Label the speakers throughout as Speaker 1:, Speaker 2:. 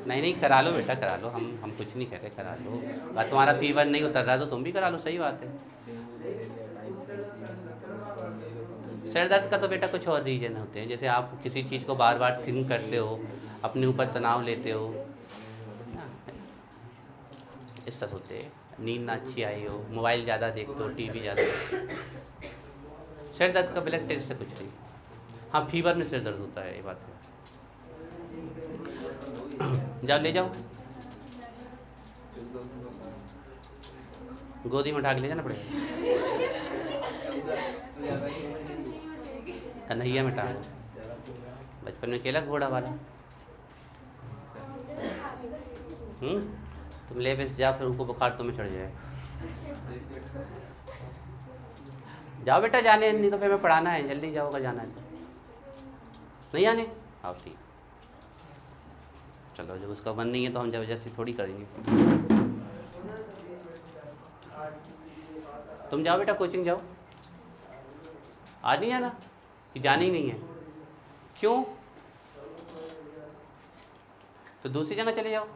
Speaker 1: नहीं नहीं, करा लो बेटा, करा लो, हम कुछ नहीं कह रहे, करा लो। बात तुम्हारा फीवर नहीं उतर रहा तो तुम भी करा लो, सही बात है। सिर दर्द का तो बेटा कुछ और रीजन होते हैं, जैसे आप किसी चीज़ को बार बार थिंक करते हो, अपने ऊपर तनाव लेते हो ना, इस सब होते हैं। नींद ना अच्छी आई हो, मोबाइल ज़्यादा देखते हो, टीवी ज़्यादा देखते हो। सिर दर्द का ब्लड टेस्ट से कुछ नहीं। हाँ, फीवर में सिर दर्द होता है, ये बात है। जाओ ले जाओ, गोदी में उठा के ले जाना पड़ेगा, कन्हैया में टांग। बचपन में खेला घोड़ा वाला। तुम ले बेस जाओ, फिर उनको बुखार तुम्हें चढ़ जाए। जाओ बेटा, जाने नहीं तो फिर मैं पढ़ाना है, जल्दी जाओ अगर जाना है तो। नहीं आने, आओ ठीक। चलो, जब उसका मन नहीं है तो हम ज़बरदस्ती थोड़ी करेंगे। तुम जाओ बेटा, कोचिंग जाओ। आज नहीं आना कि जाना ही नहीं है? क्यों? तो दूसरी जगह चले जाओ।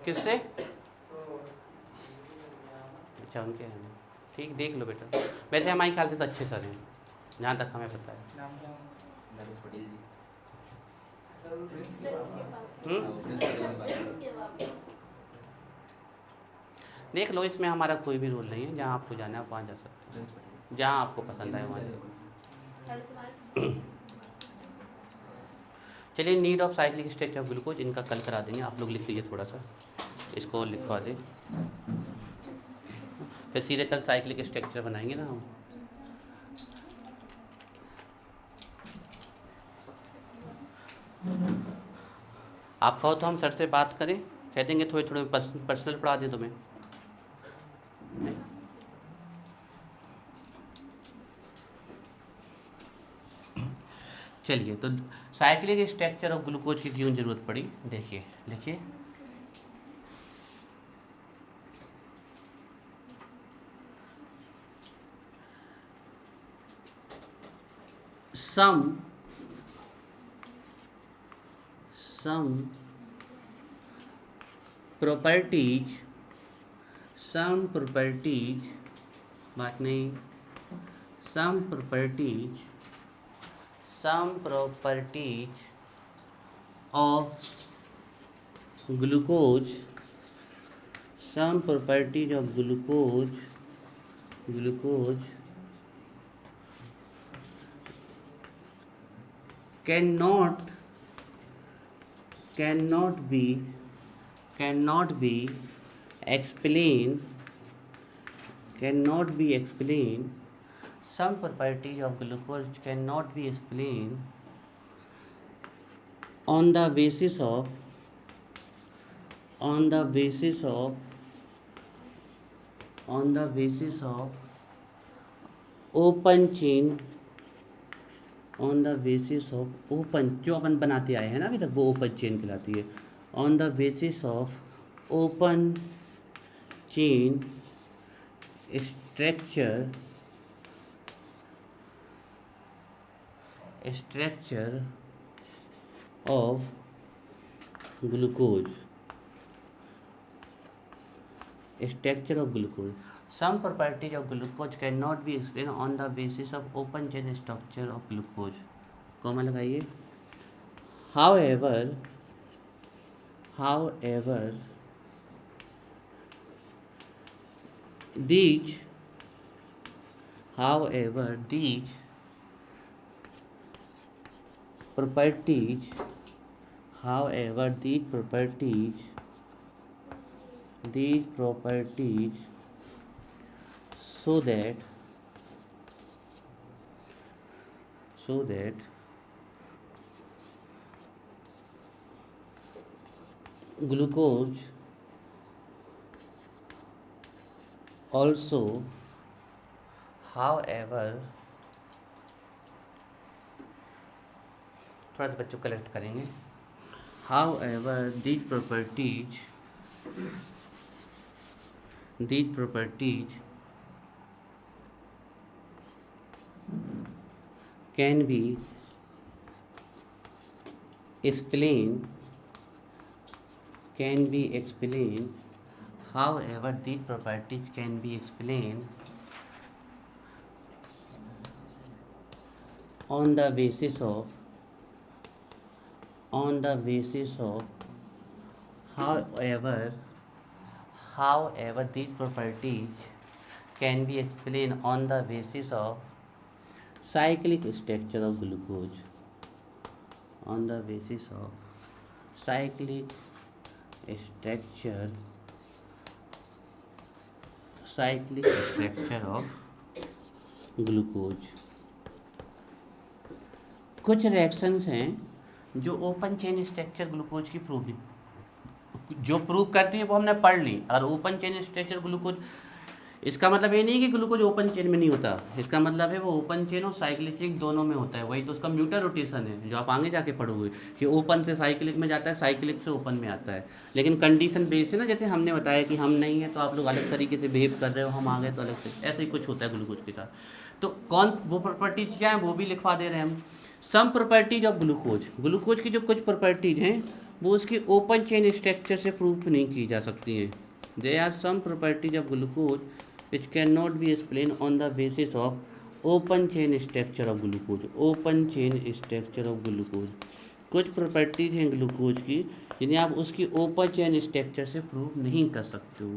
Speaker 1: किससे? अच्छा, उनके हैं। ठीक, देख लो बेटा। वैसे हमारे ख्याल से तो अच्छे सर हैं, जहाँ तक हमें पता है। देख लो, इसमें हमारा कोई भी रूल नहीं है, जहाँ आपको जाना है आप वहाँ जा सकते हो, जहाँ आपको पसंद आए वहाँ जाओ। चलिए, need of cyclic structure of glucose इनका कल करा देंगे, आप लोग लिख लीजिए थोड़ा सा, इसको लिखवा दें, फिर सीधे कल साइक्लिक स्ट्रक्चर बनाएंगे ना हम। आप कहो तो हम सर से बात करें, कह देंगे थोड़े थोड़े पर्सनल पढ़ा दें तुम्हें। नहीं, चलिए, तो साइक्लिक स्ट्रक्चर ऑफ ग्लूकोज की क्यों जरूरत पड़ी, देखिए देखिए। some properties, बात नहीं, some properties of glucose, some properties of glucose cannot be explained, some properties of glucose cannot be explained on the basis of open chain, जो अपन बनाते आए हैं ना अभी तक, वो ओपन चेन कहलाती है। On the basis of open chain structure of glucose, some properties of glucose cannot be explained on the basis of open chain structure of glucose, comma लगाइए। however these properties so that glucose also, however, थोड़ा सा बच्चों collect करेंगे। however these properties can be explained however these properties can be explained on the basis of however these properties can be explained on the basis of cyclic structure of glucose, on the basis of cyclic structure of glucose. कुछ reactions हैं जो open chain structure glucose की जो prove करती है वो हमने पढ़ ली। अगर ओपन चेन स्ट्रक्चर ग्लूकोज, इसका मतलब ये नहीं कि ग्लूकोज ओपन चेन में नहीं होता, इसका मतलब है वो ओपन चेन और साइक्लिक दोनों में होता है। वही तो उसका म्यूटर रोटेशन है जो आप आगे जाके पढ़ोगे कि ओपन से साइक्लिक में जाता है, साइक्लिक से ओपन में आता है। लेकिन कंडीशन बेस है ना, जैसे हमने बताया कि हम नहीं है तो आप लोग अलग तरीके से बिहेव कर रहे हो, हम आ गए तो अलग से, ऐसे ही कुछ होता है ग्लूकोज के साथ। तो कौन वो प्रॉपर्टीज क्या है वो भी लिखवा दे रहे हैं हम। सम प्रॉपर्टीज ऑफ ग्लूकोज की जो कुछ प्रॉपर्टीज हैं वो उसकी ओपन चेन स्ट्रक्चर से प्रूफ नहीं की जा सकती हैं। They are some properties of glucose which cannot be explained on the basis of open chain structure of glucose। open chain structure of glucose, कुछ प्रॉपर्टीज हैं ग्लूकोज की जिन्हें आप उसकी ओपन चेन स्ट्रक्चर से प्रूव नहीं कर सकते हो।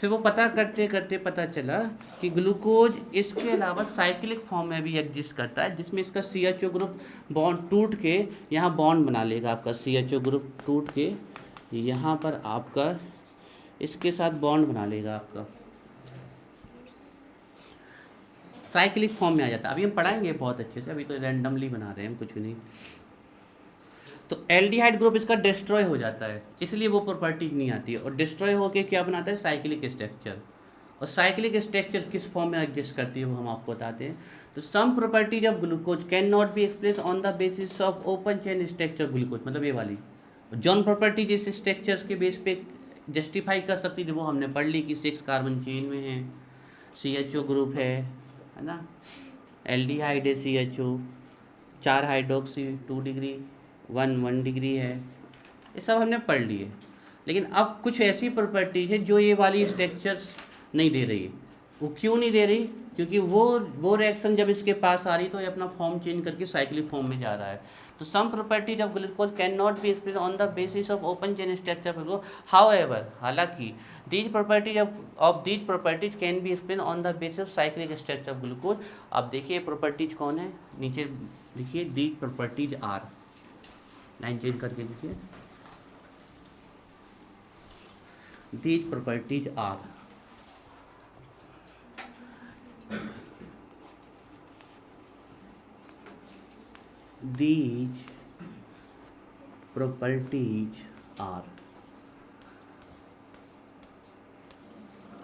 Speaker 1: फिर वो पता करते करते पता चला कि ग्लूकोज इसके अलावा साइक्लिक फॉर्म में भी एग्जिस्ट करता है, जिसमें इसका CHO ग्रुप बॉन्ड टूट के यहाँ बॉन्ड बना लेगा। आपका CHO ग्रुप टूट के यहाँ पर आपका इसके साथ बॉन्ड बना लेगा, आपका साइक्लिक फॉर्म में आ जाता है। अभी हम पढ़ाएंगे बहुत अच्छे से, अभी तो रैंडमली बना रहे हैं हम, कुछ भी नहीं। तो एल्डिहाइड ग्रुप इसका डिस्ट्रॉय हो जाता है, इसलिए वो प्रॉपर्टी नहीं आती है। और डिस्ट्रॉय होकर क्या बनाता है, साइक्लिक स्ट्रक्चर। और साइक्लिक स्ट्रक्चर किस फॉर्म में एग्जिस्ट करती है वो हम आपको बताते हैं। तो some properties of glucose cannot be express on the basis of open chain structure glucose, मतलब ये वाली जॉन प्रॉपर्टीज इस स्ट्रक्चर्स के बेस पे जस्टिफाई कर सकती है, वो हमने पढ़ ली कि 6 कार्बन चेन में है, CHO ग्रुप है ना, एल्डिहाइड है CHO, 4 हाइड्रोक्सी 2 डिग्री 1 डिग्री है, ये सब हमने पढ़ लिए। लेकिन अब कुछ ऐसी प्रॉपर्टीज है जो ये वाली स्ट्रक्चर्स नहीं दे रही है। वो क्यों नहीं दे रही, क्योंकि वो रिएक्शन जब इसके पास आ रही तो ये अपना फॉर्म चेंज करके साइक्लिक फॉर्म में जा रहा है। तो some properties of glucose cannot be express on the basis of open chain structure, however हालांकि these properties can be explained on the basis of cyclic structure of glucose। अब देखिए properties कौन है, नीचे लिखिए these properties are, line change करके लिखिए these properties are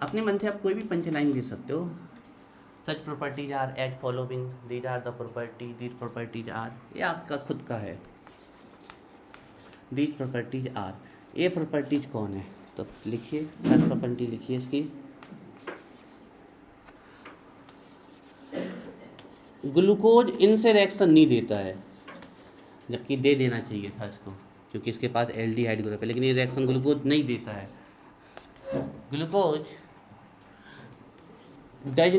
Speaker 1: अपने मन से आप कोई भी पंचलाइन ले सकते हो। Such properties are as following, these are the property, these properties are, ये आपका खुद का है। दीज प्रॉपर्टीज आर, ये प्रॉपर्टीज कौन है, तो लिखिए फर्स्ट प्रॉपर्टी लिखिए इसकी, ग्लूकोज इनसे रिएक्शन नहीं देता है, जबकि दे देना चाहिए था इसको, क्योंकि इसके पास एल्डिहाइड ग्रुप है, लेकिन ये रिएक्शन ग्लूकोज नहीं देता है। Glucose does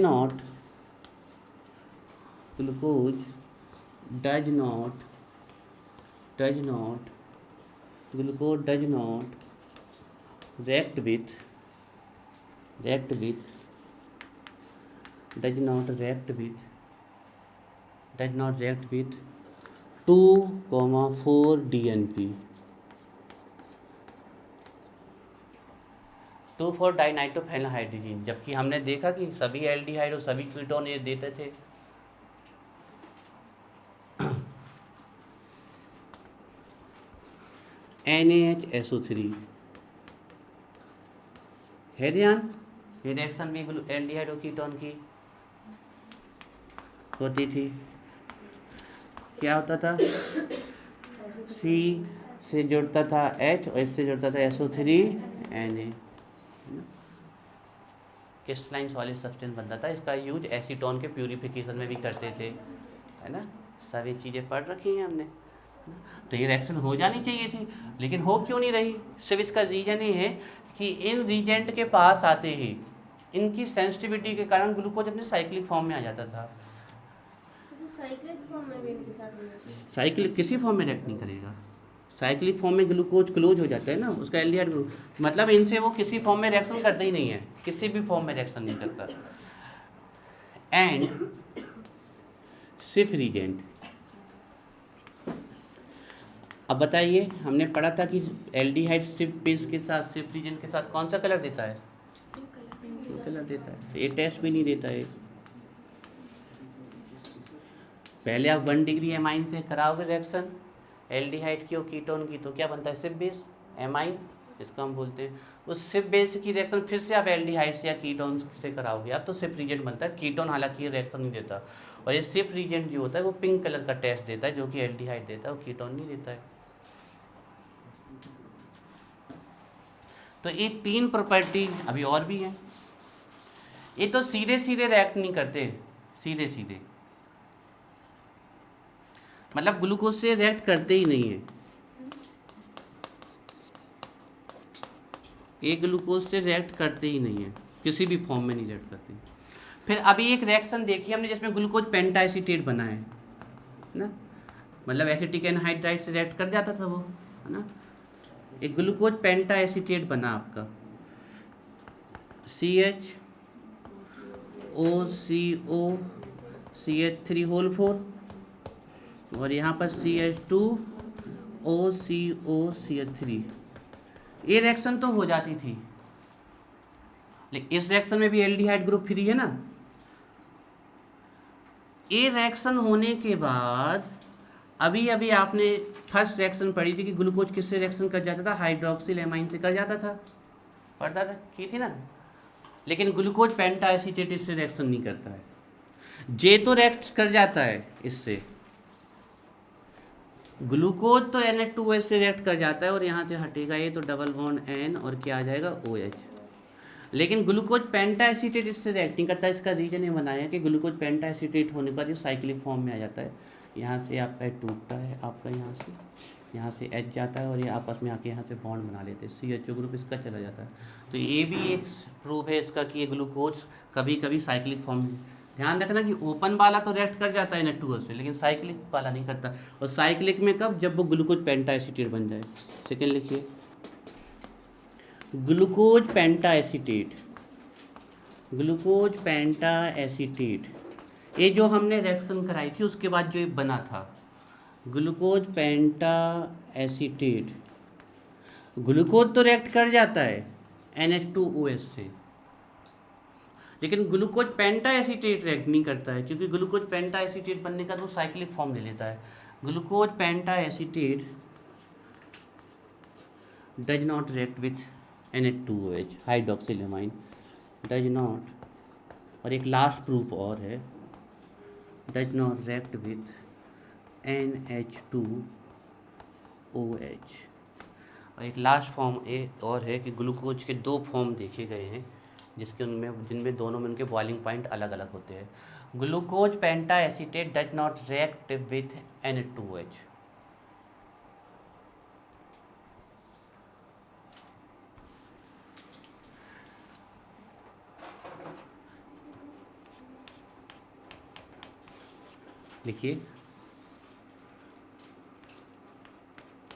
Speaker 1: not react with 2,4 DNP, 2,4 डाइनाइट्रोफेनोहाइड्रोजीन, जबकि हमने देखा कि सभी एल्डिहाइड और सभी कीटोन ये देते थे। NaHSO3 है ध्यान, ये रिएक्शन भी एल्डिहाइड और कीटोन की होती थी। क्या होता था, C से जुड़ता था H और इससे जुड़ता था SO3 Na, crystalline solid substance बनता था। इसका यूज एसीटोन के प्यूरिफिकेशन में भी करते थे, है ना। सभी चीज़ें पढ़ रखी हैं हमने। तो ये रिएक्शन हो जानी चाहिए थी, लेकिन हो क्यों नहीं रही? सिर्फ इसका रीजन ये है कि इन रीजेंट के पास आते ही इनकी सेंसिटिविटी के कारण ग्लूकोज अपने साइक्लिक फॉर्म में आ जाता था।
Speaker 2: साइक्लिक फॉर्म में भी इनके साथ हो जाता है?
Speaker 1: साइक्लिक किसी फॉर्म में रिएक्ट नहीं करेगा। साइक्लिक फॉर्म में ग्लूकोज क्लोज हो जाता है ना, उसका एल्डिहाइड ग्रुप, मतलब इनसे वो किसी फॉर्म में रिएक्शन करता ही नहीं है, किसी भी फॉर्म में रिएक्शन नहीं करता। एंड सिर्फ रीजेंट। अब बताइए, हमने पढ़ा था कि एल्डिहाइड सिर्फ बेस के साथ, सिर्फ रीजेंट के साथ कौन सा कलर देता है? कलर देता है। ये टेस्ट भी नहीं देता है। पहले आप 1 डिग्री एमाइन से कराओगे रिएक्शन एल्डिहाइड की और कीटोन की, तो क्या बनता है? सिर्फ बेस एमाइन, इसको हम बोलते हैं। उस सिर्फ बेस की रिएक्शन फिर से आप एल्डिहाइड से या कीटोन से कराओगे, अब तो सिर्फ रीजेंट बनता है। कीटोन हालांकि ये रिएक्शन नहीं देता, और ये सिर्फ रीजेंट जो होता है वो पिंक कलर का टेस्ट देता है, जो कि एल्डिहाइड देता है, वो कीटोन नहीं देता है। तो ये 3 प्रॉपर्टी अभी और भी हैं। ये तो सीधे सीधे रिएक्ट नहीं करते, सीधे सीधे मतलब ग्लूकोज से रिएक्ट करते ही नहीं है। ये ग्लूकोज से रिएक्ट करते ही नहीं है, किसी भी फॉर्म में नहीं रिएक्ट करते। फिर अभी एक रिएक्शन देखी हमने जिसमें ग्लूकोज पेंटाएसीटेट बना है ना, मतलब एसिटिक एनहाइड्राइड से रिएक्ट कर जाता था वो, है ना। एक ग्लूकोज पेंटाएसीटेट बना आपका, CHOCOCH3 और यहाँ पर CH2OCOCH3। ये रिएक्शन तो हो जाती थी, लेकिन इस रिएक्शन में भी एल्डिहाइड ग्रुप फ्री है ना। ये रिएक्शन होने के बाद अभी अभी आपने फर्स्ट रिएक्शन पढ़ी थी कि ग्लूकोज किससे रिएक्शन कर जाता था? हाइड्रोक्सिल एमाइन से कर जाता था, पढ़ता था, की थी ना। लेकिन ग्लूकोज पेंटाएसीटेट इससे रिएक्शन नहीं करता है। जे तो रिएक्ट कर जाता है इससे, ग्लूकोज तो Na2H से रिएक्ट कर जाता है और यहाँ से हटेगा ये, तो डबल बॉन्ड N और क्या आ जाएगा? OH। लेकिन ग्लूकोज पेंटाएसीटेट इससे रिएक्ट नहीं करता। इसका रीजन ये बनाया कि ग्लूकोज पेंटाएसीटेट होने पर ये साइक्लिक फॉर्म में आ जाता है। यहाँ से आपका टूटता है, आपका यहाँ से H जाता है और ये आपस में आके यहाँ से बॉन्ड बना लेते हैं, CHO ग्रुप इसका चला जाता है। तो ये भी एक प्रूफ है इसका कि ये ग्लूकोज कभी कभी साइक्लिक फॉर्म। ध्यान रखना कि ओपन वाला तो रिएक्ट कर जाता है Na2H से, लेकिन साइक्लिक वाला नहीं करता। और साइक्लिक में कब? जब वो ग्लूकोज पेंटाएसीटेट बन जाए। सेकेंड लिखिए, ग्लूकोज पेंटाएसीटेट। ग्लूकोज पेंटाएसीटेट, ये जो हमने रिएक्शन कराई थी उसके बाद जो ये बना था ग्लूकोज पेंटाएसीटेट, ग्लूकोज तो रिएक्ट कर जाता है NH2OH से, लेकिन ग्लूकोज पेंटाएसीटेट रिएक्ट नहीं करता है, क्योंकि ग्लूकोज पेंटाएसीटेट बनने का तो साइक्लिक फॉर्म ले लेता है। Glucose pentaacetate does not react with NH2OH, hydroxylamine does not, और एक लास्ट प्रूफ और है, does not react with NH2OH। और एक लास्ट फॉर्म और है कि ग्लूकोज के 2 फॉर्म देखे गए हैं जिनमें दोनों में उनके बॉइलिंग पॉइंट अलग अलग होते हैं। Glucose pentaacetate does not react with Na2OH। लिखिए,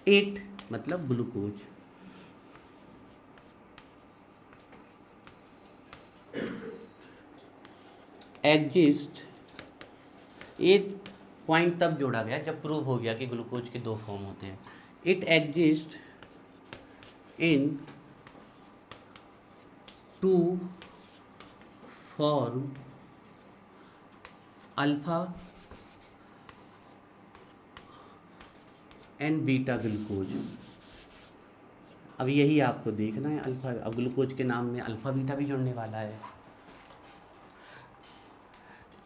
Speaker 1: 8 मतलब ग्लूकोज, एग्जिस्ट, ये पॉइंट तब जोड़ा गया जब प्रूव हो गया कि ग्लूकोज के 2 फॉर्म होते हैं। It exist in 2 form, alpha and beta glucose. अब यही आपको देखना है अल्फा, अब ग्लूकोज के नाम में अल्फा बीटा भी जुड़ने वाला है।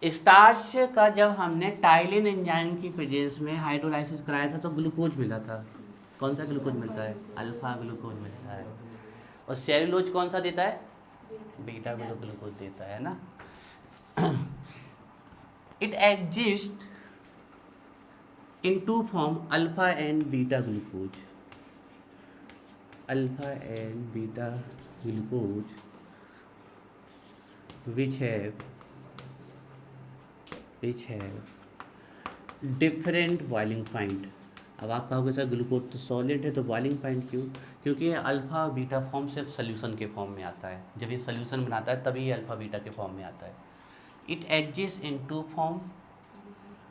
Speaker 1: स्टार्च का जब हमने टाइलिन एंजाइम की प्रेजेंस में हाइड्रोलाइसिस कराया था तो ग्लूकोज मिला था। कौन सा ग्लूकोज मिलता है? अल्फा ग्लूकोज मिलता है। और सेलुलोज कौन सा देता है? बीटा ग्लूकोज देता है ना। It exist in two form alpha and beta glucose. Alpha and beta glucose which have different boiling point. अब आप कहोगे सर ग्लूकोज तो सॉलिड है तो बॉइलिंग पॉइंट क्यों? क्योंकि ये अल्फ़ा बीटा फॉर्म सिर्फ सोल्यूशन के फॉर्म में आता है। जब ये सोल्यूशन बनाता है तभी ये अल्फ़ा बीटा के फॉर्म में आता है। It exist in two form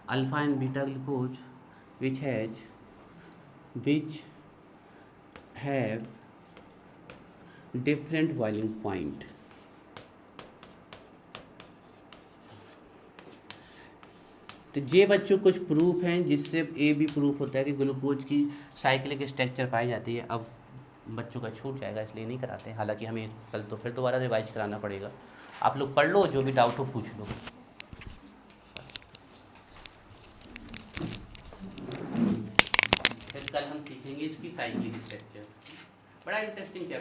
Speaker 1: alpha and beta glucose which have different boiling point. तो ये बच्चों कुछ प्रूफ हैं जिससे ये भी प्रूफ होता है कि ग्लूकोज की साइक्लिक स्ट्रक्चर पाई जाती है। अब बच्चों का छूट जाएगा इसलिए नहीं कराते हैं, हालांकि हमें कल तो फिर दोबारा रिवाइज कराना पड़ेगा। आप लोग पढ़ लो, जो भी डाउट हो पूछ लो। फिर कल हम सीखेंगे इसकी साइक्लिक स्ट्रक्चर, बड़ा इंटरेस्टिंग चैप्टर।